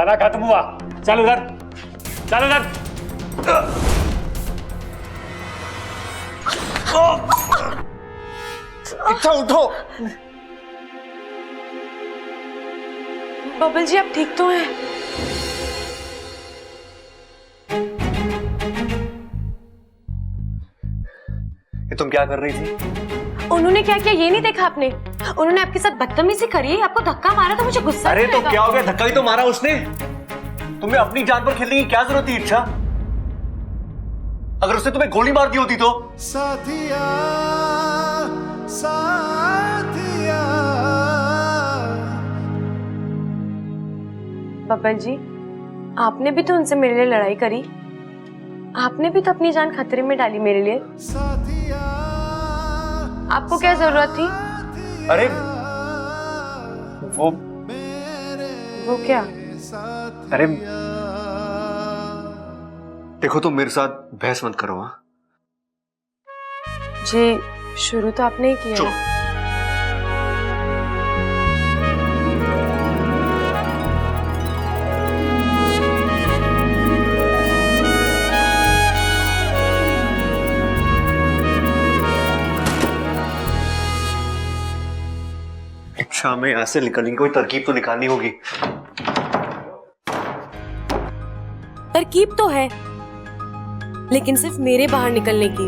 खाना खत्म हुआ। चल उधर, चल उधर। इच्छा उठो। बबल जी आप ठीक तो हैं? ये तुम क्या कर रही थी? उन्होंने क्या किया ये नहीं देखा आपने? उन्होंने आपके साथ बदतमीजी करी, आपको धक्का मारा तो मुझे गुस्सा अरे तो आएगा। क्या हो गया? धक्का ही तो मारा उसने। तुम्हें अपनी जान पर खेलने की क्या जरूरत थी इच्छा? अगर उसने तुम्हें गोली मार दी होती तो? साथिया साथिया। बबल जी आपने भी तो उनसे मेरे लिए लड़ाई करी, आपने भी तो अपनी जान खतरे में डाली मेरे लिए। आपको क्या जरूरत थी? अरे वो क्या? अरे देखो तुम मेरे साथ बहस मत करो। हाँ जी शुरू तो आपने ही किया। चुप। इच्छा में यहाँ से निकलने की कोई तरकीब तो निकालनी होगी। तरकीब तो है लेकिन सिर्फ मेरे बाहर निकलने की।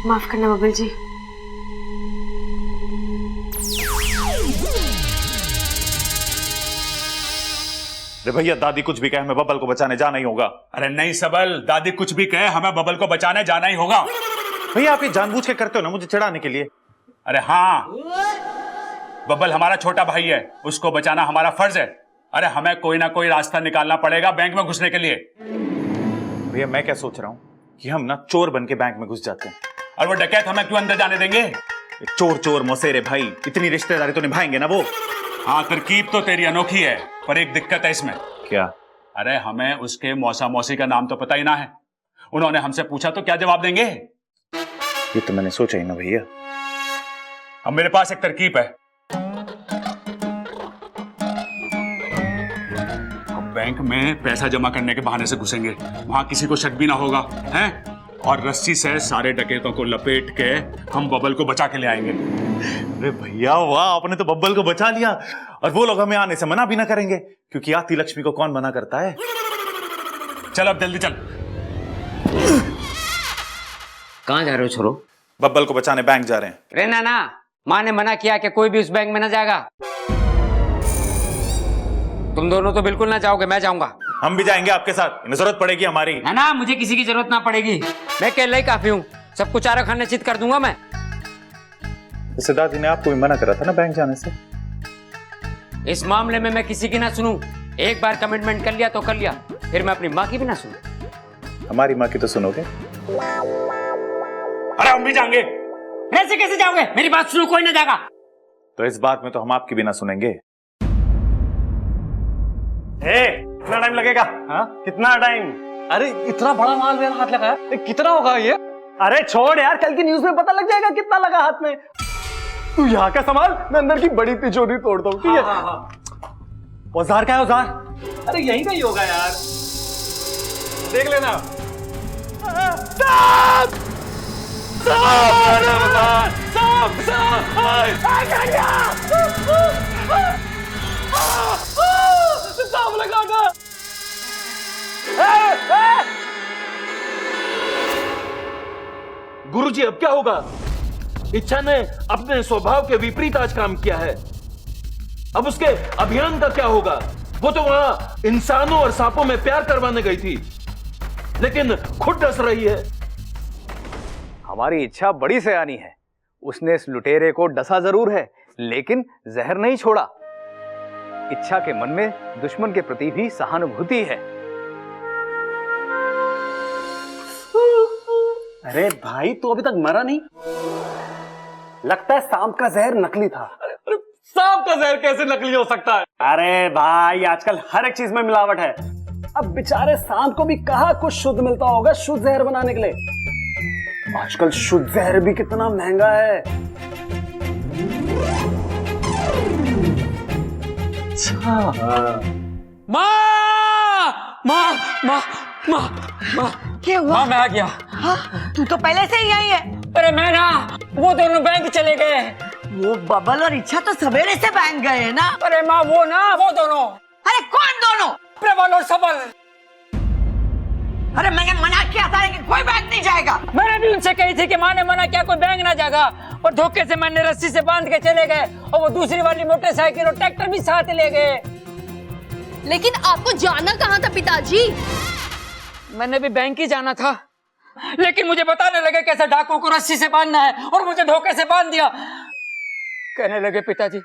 माफ करना बबल जी। अरे भैया दादी कुछ भी कहे हमें बबल को बचाने जाना ही होगा। अरे नहीं सबल, दादी कुछ भी कहे हमें बबल को बचाने जाना ही होगा। भैया आप ये जानबूझ के करते हो ना मुझे चिढ़ाने के लिए। अरे हाँ, बबल हमारा छोटा भाई है, उसको बचाना हमारा फर्ज है। अरे हमें कोई ना कोई रास्ता निकालना पड़ेगा बैंक में घुसने के लिए। भैया मैं क्या सोच रहा हूँ कि हम ना चोर बन के बैंक में घुस जाते हैं। और वो डकैत हमें क्यों अंदर जाने देंगे? चोर चोर मौसेरे भाई, इतनी रिश्तेदारी तो निभाएंगे ना वो। हाँ तरकीब तो तेरी अनोखी है, पर एक दिक्कत है इसमें। क्या? अरे हमें उसके मौसा मौसी का नाम तो पता ही ना है। उन्होंने हमसे पूछा तो क्या जवाब देंगे? ये तो मैंने सोचा ही ना भैया। अब मेरे पास एक तरकीब है। अब बैंक में पैसा जमा करने के बहाने से घुसेंगे, वहां किसी को शक भी ना होगा, हैं? और रस्सी से सारे डकैतों को लपेट के हम बबल को बचा के ले आएंगे। अरे भैया वाह, आपने तो बब्बल को बचा लिया। और वो लोग हमें आने से मना भी ना करेंगे क्योंकि आती लक्ष्मी को कौन मना करता है। चल अब जल्दी चल। कहाँ जा रहे हो छोरो? बब्बल को बचाने बैंक जा रहे हैं। रे ना, माँ ने मना किया कि कोई भी उस बैंक में ना जाएगा। तुम दोनों तो बिल्कुल ना जाओगे, मैं जाऊंगा। हम भी जाएंगे आपके साथ, इन्हें जरूरत पड़ेगी हमारी। ना मुझे किसी की जरूरत ना पड़ेगी, मैं अकेले ही काफी हूँ। सबको चारा खाने चित कर दूंगा मैं। जैसे दादी ने आपको भी मना करा था ना बैंक जाने से। इस मामले में मैं किसी की ना सुनूं। एक बार कमिटमेंट कर लिया तो कर लिया, फिर मैं अपनी माँ की भी ना सुनूं। हमारी माँ की तो सुनोगे। अरे हम भी जाएंगे। ऐसे कैसे जाओगे? मेरी बात सुनो, कोई ना जाएगा। तो इस बात में तो हम आपकी भी ना सुनेंगे। कितना टाइम लगेगा? हाँ कितना टाइम? अरे इतना बड़ा माल मेरा हाथ लगा है, कितना होगा ये? अरे छोड़ यार, कल की न्यूज में पता लग जाएगा कितना लगा हाथ में। तू यहाँ का संभाल, मैं अंदर की बड़ी तिजोरी तोड़ता हूँ, ठीक है? औजार क्या है औजार? अरे यहीं का ही होगा यार, देख लेना। सांप लगा था। गुरुजी अब क्या होगा? इच्छा ने अपने स्वभाव के विपरीत आज काम किया है। अब उसके अभियान का क्या होगा? वो तो वहां इंसानों और सांपों में प्यार करवाने गई थी, लेकिन खुद डस रही है। हमारी इच्छा बड़ी सयानी है। उसने इस लुटेरे को डसा जरूर है, लेकिन जहर नहीं छोड़ा। इच्छा के मन में दुश्मन के प्रति भी सहानुभूति है। अरे भाई तू अभी तक मरा नहीं? लगता है सांप का जहर नकली था। अरे सांप का जहर कैसे नकली हो सकता है? अरे भाई आजकल हर एक चीज में मिलावट है। अब बेचारे सांप को भी कहाँ कुछ शुद्ध मिलता होगा शुद्ध जहर बनाने के लिए। आजकल शुद्ध जहर भी कितना महंगा है। क्या हुआ? मैं आ गया। तू तो पहले से ही यही है। अरे मैं ना, वो दोनों बैंक चले गए। वो बबल और इच्छा तो सवेरे से बैंक गए हैं ना। अरे माँ वो दोनों। अरे कौन दोनों? प्रबल और सबल। अरे मैंने मना किया था कि कोई बैंक नहीं जाएगा। मैंने भी उनसे कही थी कि माँ ने मना किया कोई बैंक ना जाएगा, और धोखे से मैंने रस्सी से बांध के चले गए, और वो दूसरी वाली मोटरसाइकिल और ट्रैक्टर भी साथ ले गए। लेकिन आपको जाना कहाँ था पिताजी? मैंने भी बैंक ही जाना था, लेकिन मुझे बताने लगे कैसे डाकुओं को रस्सी से बांधना है, और मुझे धोखे से बांध दिया। कहने लगे पिताजी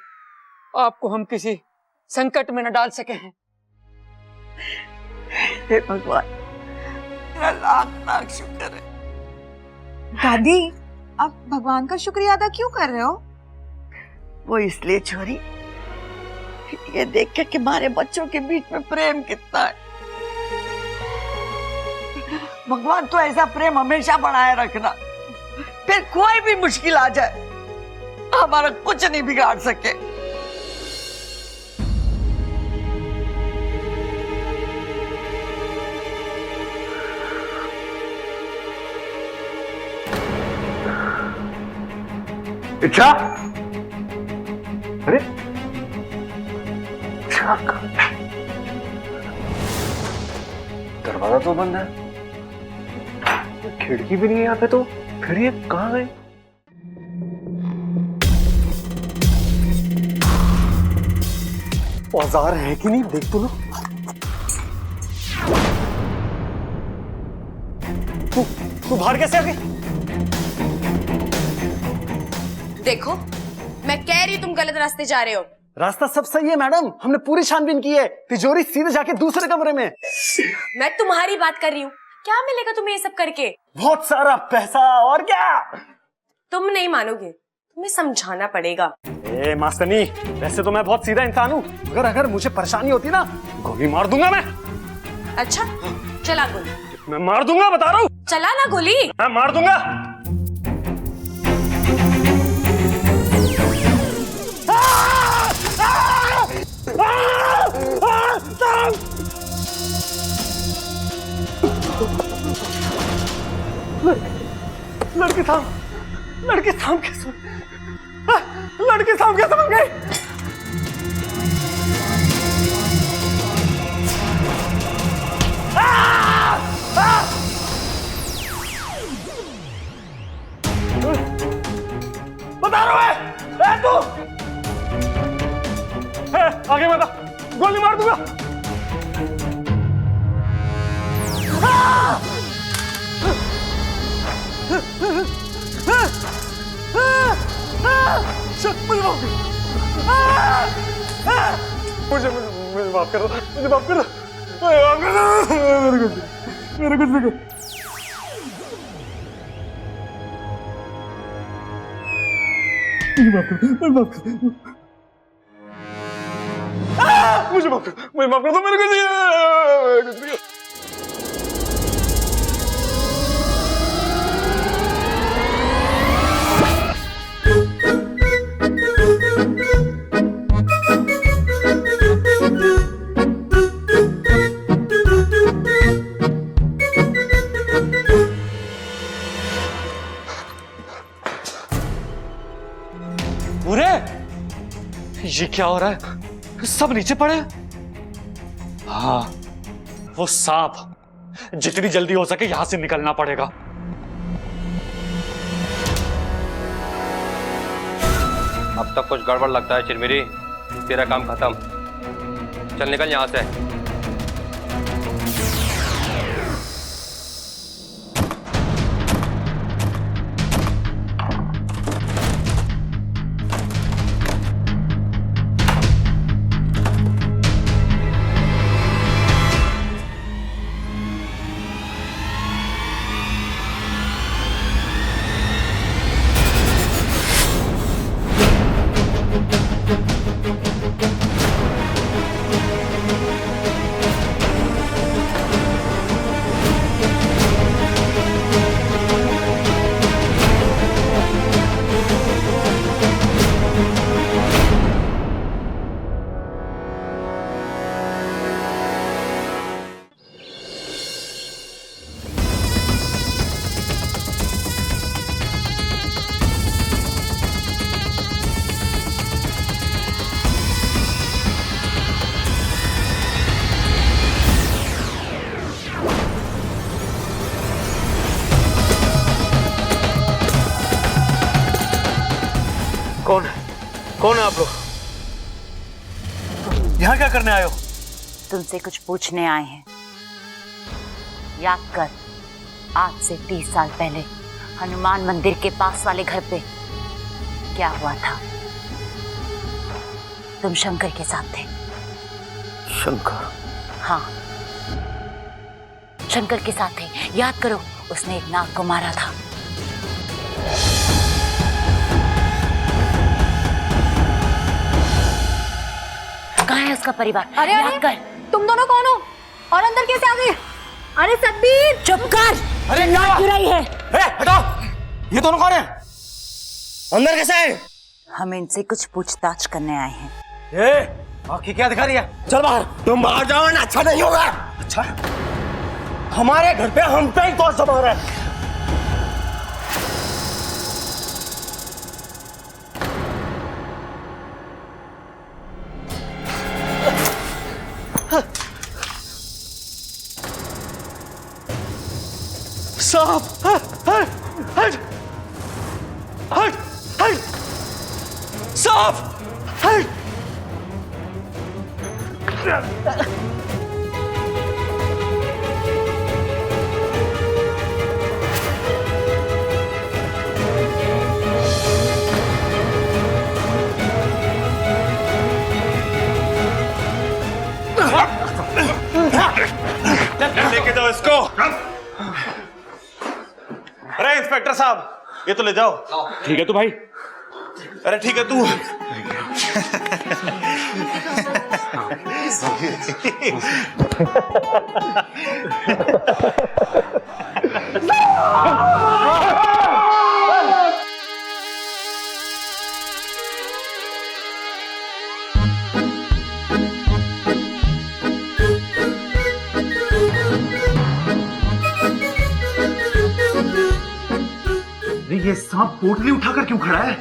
आपको हम किसी संकट में न डाल सके हैं। हे भगवान, तेरा लाख लाख शुक्र है। दादी, आप भगवान का शुक्रिया अदा क्यों कर रहे हो? वो इसलिए छोरी, ये देख के कि हमारे बच्चों के बीच में प्रेम कितना है। भगवान तो ऐसा प्रेम हमेशा बनाए रखना, फिर कोई भी मुश्किल आ जाए हमारा कुछ नहीं बिगाड़ सके। इच्छा, अरे दरवाजा तो बंद है, खिड़की भी नहीं है यहाँ पे, तो फिर ये कहाँ गए? औजार है कि नहीं देख तो लो। तू बाहर कैसे आ गई? देखो मैं कह रही हूँ तुम गलत रास्ते जा रहे हो। रास्ता सब सही है मैडम, हमने पूरी छानबीन की है। तिजोरी सीधे जाके दूसरे कमरे में। मैं तुम्हारी बात कर रही हूँ। क्या मिलेगा तुम्हें ये सब करके? बहुत सारा पैसा, और क्या? तुम नहीं मानोगे, तुम्हें समझाना पड़ेगा। ए मास्तनी, वैसे तो मैं बहुत सीधा इंसान हूँ, अगर मुझे परेशानी होती ना, गोली मार दूंगा मैं। अच्छा चला गोली। मैं मार दूंगा, बता रहा हूँ। चला ना गोली। मैं मार दूंगा। लड़की साहब कैसे बन गई? बता रहा है तू? आगे बता, गोली मार दूंगा। मुझे माफ कर दो, मुझे माफ कर दो, मेरे कुछ नहीं। मुझे माफ कर दो, मेरे कुछ नहीं। बुरे, ये क्या हो रहा है? सब नीचे पड़े। हाँ, वो सांप, जितनी जल्दी हो सके यहां से निकलना पड़ेगा। अब तक कुछ गड़बड़ लगता है चिरमिरी, तेरा काम खत्म। चल निकल यहां से। कौन है आप लोग? यहाँ क्या करने आए हो? तुमसे कुछ पूछने आए हैं। याद कर, आज से 30 साल पहले हनुमान मंदिर के पास वाले घर पे क्या हुआ था? तुम शंकर के साथ थे। शंकर? हाँ, शंकर के साथ थे। याद करो, उसने एक नाग को मारा था। कहाँ है उसका परिवार? अरे याद कर। तुम दोनों कौन हो और अंदर कैसे आ गए? अरे सतबीर चुप कर। अरे नाक क्यों रही है? हटाओ! ये दोनों कौन है? अंदर कैसे है? हम इनसे कुछ पूछताछ करने आए हैं। आँखें क्या दिखा रही है? चल बाहर। तुम बाहर जाओ ना, अच्छा नहीं होगा। अच्छा? हमारे घर पे हम पे ही कौन सा मार है? सांप! हट! हट! हट! हट! सांप! हट! लेके जाओ इसको। अरे इंस्पेक्टर साहब, ये तो ले जाओ। ठीक है तो भाई। अरे ठीक है तू। ये सांप पोटली उठाकर क्यों खड़ा है?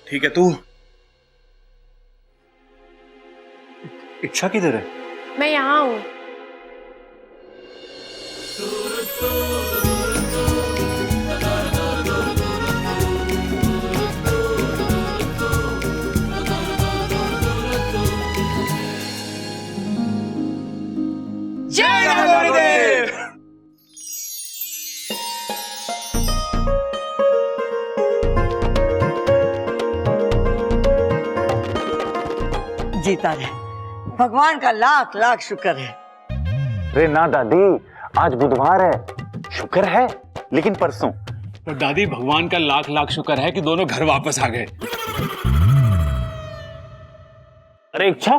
ठीक है तू। इच्छा किधर है? मैं यहाँ हूँ। जय गणगौरीदेव। जीता रहे। भगवान का लाख लाख शुक्र है। अरे ना दादी, आज बुधवार है। शुक्र है, लेकिन परसों। पर दादी, भगवान का लाख लाख शुक्र है कि दोनों घर वापस आ गए। अरे इच्छा,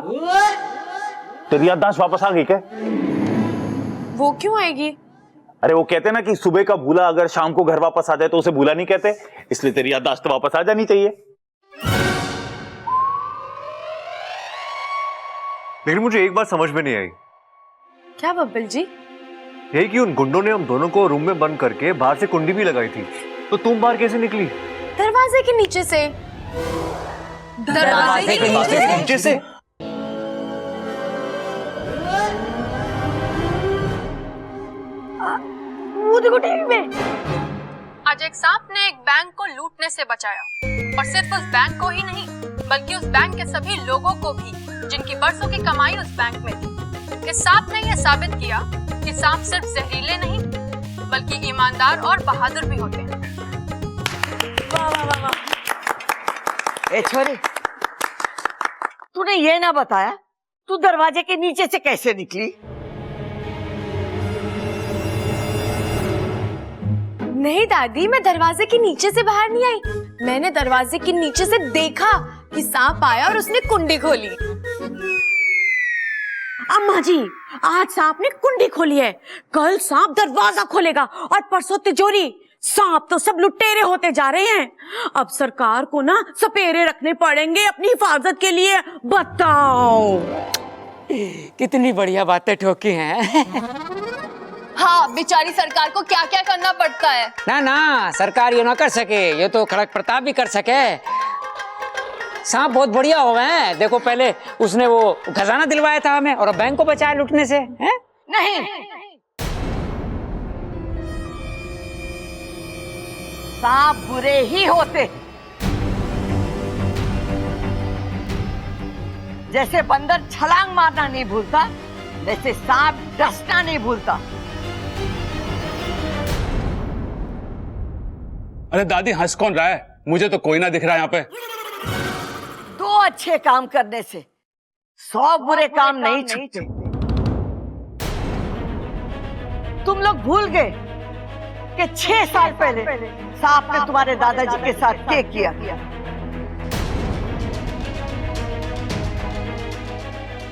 तेरी याददाश्त वापस आ गई क्या? वो क्यों आएगी? अरे वो कहते ना कि सुबह का भूला अगर शाम को घर वापस आ जाए तो उसे भूला नहीं कहते, इसलिए तेरी याददाश्त तो वापस आ जानी चाहिए। लेकिन मुझे एक बात समझ में नहीं आई। क्या बब्बल जी? यही कि उन गुंडों ने हम दोनों को रूम में बंद करके बाहर से कुंडी भी लगाई थी, तो तुम बाहर कैसे निकली? दरवाजे के नीचे से। दरवाजे के नीचे से? वो देखो टीवी में। आज एक सांप ने एक बैंक को लूटने से बचाया, और सिर्फ उस बैंक को ही नहीं, बल्कि उस बैंक के सभी लोगों को भी, जिनकी बरसों की कमाई उस बैंक में थी। इस सांप ने यह साबित किया कि सांप सिर्फ जहरीले नहीं, बल्कि ईमानदार और बहादुर भी होते हैं। वाह वाह वाह वाह। ए छोरी, तूने ये ना बताया तू दरवाजे के नीचे से कैसे निकली? नहीं दादी, मैं दरवाजे के नीचे से बाहर नहीं आई। मैंने दरवाजे के नीचे से देखा कि सांप आया और उसने कुंडी खोली। अम्मा जी, आज सांप ने कुंडी खोली है, कल सांप दरवाजा खोलेगा और परसों तिजोरी। सांप तो सब लुटेरे होते जा रहे हैं। अब सरकार को ना सपेरे रखने पड़ेंगे अपनी हिफाजत के लिए। बताओ कितनी बढ़िया बातें ठोकी हैं। हाँ, बेचारी सरकार को क्या क्या करना पड़ता है। ना ना, सरकार ये ना कर सके, ये तो खड़क प्रताप भी कर सके। सांप बहुत बढ़िया हो गए हैं। देखो पहले उसने वो खजाना दिलवाया था हमें और अब बैंक को बचाया लूटने से, हैं? नहीं, सांप बुरे ही होते। जैसे बंदर छलांग मारना नहीं भूलता, वैसे सांप डसना नहीं भूलता। अरे दादी हंस कौन रहा है? मुझे तो कोई ना दिख रहा है यहाँ पे। 2 अच्छे काम करने से 100 बुरे काम नहीं छूटते। तुम लोग भूल गए कि 6 साल पहले सांप ने तुम्हारे दादाजी के साथ क्या किया।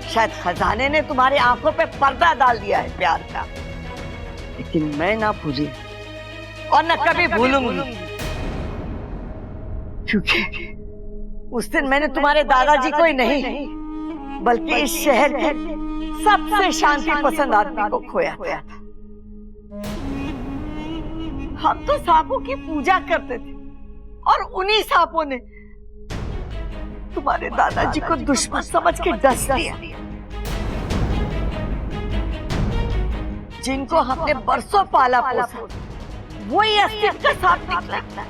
शायद खजाने ने तुम्हारी आंखों पे पर्दा डाल दिया है प्यार का, लेकिन मैं ना भूली और न कभी भूलूंगी, क्योंकि उस दिन मैंने तुम्हारे दादाजी को ही नहीं बल्कि इस शहर के सबसे शांति पसंद आदमी को खोया था। हम तो सांपों की पूजा करते थे और उन्हीं सांपों ने तुम्हारे दादाजी को दुश्मन समझ के डस दिया। जिनको हमने बरसों पाला पोसा, वही अस्तित्व का सांप निकला।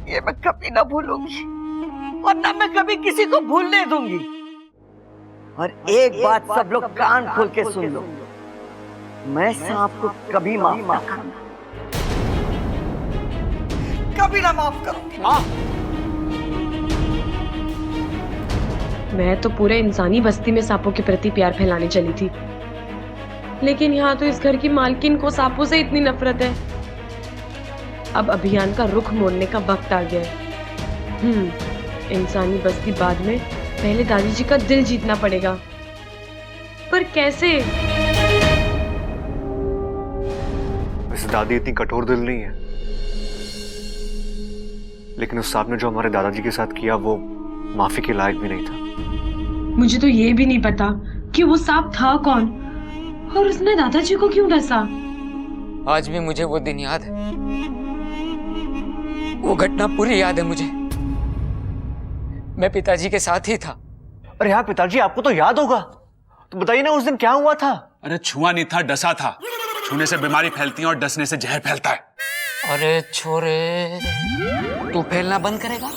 ये मैं कभी ना भूलूंगी और ना मैं कभी किसी को भूलने दूंगी। और एक बात सब लोग कान खोल के सुन लो, मैं सांप को कभी माफ ना करूंगा, कभी ना माफ करूंगी। मैं तो पूरे इंसानी बस्ती में सांपों के प्रति प्यार फैलाने चली थी, लेकिन यहाँ तो इस घर की मालकिन को सांपों से इतनी नफरत है। अब अभियान का रुख मोड़ने का वक्त आ गया है। इंसानी बस्ती बाद में, पहले दादी जी का दिल जीतना पड़ेगा। पर कैसे? वैसे दादी इतनी कठोर दिल नहीं है, लेकिन उस सांप ने जो हमारे दादाजी के साथ किया वो माफी के लायक भी नहीं था। मुझे तो ये भी नहीं पता कि वो सांप था कौन और उसने दादाजी को क्यों डसा। आज भी मुझे वो दिन याद है, वो घटना पूरी याद है मुझे। मैं पिताजी के साथ ही था। अरे हाँ पिताजी, आपको तो याद होगा, तो बताइए ना उस दिन क्या हुआ था। अरे छुआ नहीं था, डसा था। छूने से बीमारी फैलती है और डसने से जहर फैलता है। अरे छोरे, तू फैलना बंद करेगा?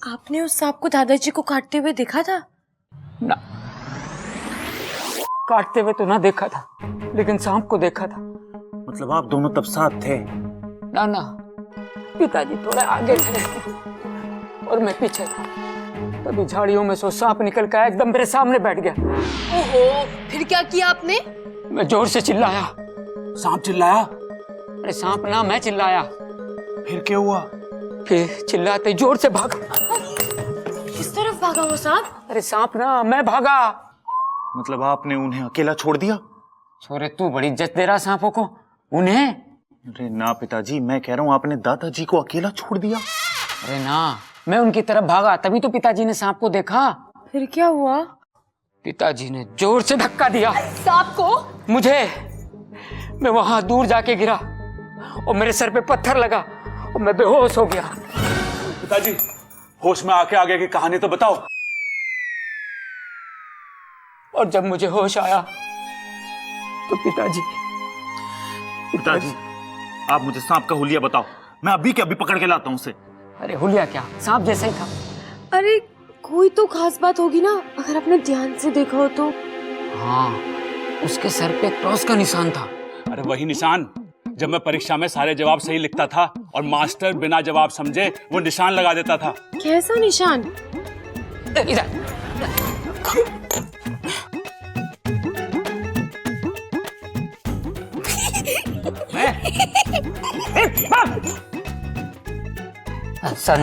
आपने उस सांप को दादाजी को काटते हुए देखा था? ना, काटते हुए तो ना देखा था, लेकिन सांप को देखा था। मतलब आप दोनों तब साथ थे? ना ना, पिताजी थोड़े आगे थे और मैं पीछे था। तभी झाड़ियों में से सांप निकल कर एकदम मेरे सामने बैठ गया। ओहो, फिर क्या किया आपने? मैं जोर से चिल्लाया। सांप चिल्लाया? अरे सांप ना, मैं चिल्लाया। फिर क्या हुआ? फिर चिल्लाते जोर से भागा। किस तरफ भागा वो सांप? अरे सांप ना, मैं भागा। मतलब आपने उन्हें अकेला छोड़ दिया? छोरे, तू बड़ी इज्जत दे रहा सांपों को। उन्हें? अरे ना पिताजी, मैं कह रहा हूँ आपने दादाजी को अकेला छोड़ दिया। अरे ना, मैं उनकी तरफ भागा, तभी तो पिताजी ने सांप को देखा। फिर क्या हुआ? पिताजी ने जोर से धक्का दिया सांप को। मुझे। मैं वहां दूर जाके गिरा और मेरे सर पे पत्थर लगा और मैं बेहोश हो गया। पिताजी, होश में आके आगे की कहानी तो बताओ। और जब मुझे होश आया तो पिताजी आप मुझे सांप का हुलिया बताओ, मैं अभी के अभी पकड़ के लाता हूँ उसे। अरे हुलिया क्या, सांप जैसा ही था। अरे कोई तो खास बात होगी ना, अगर आपने ध्यान से देखा हो तो। हाँ, उसके सर पे क्रॉस का निशान था। अरे वही निशान जब मैं परीक्षा में सारे जवाब सही लिखता था और मास्टर बिना जवाब समझे वो निशान लगा देता था। कैसा निशान? इधर। सर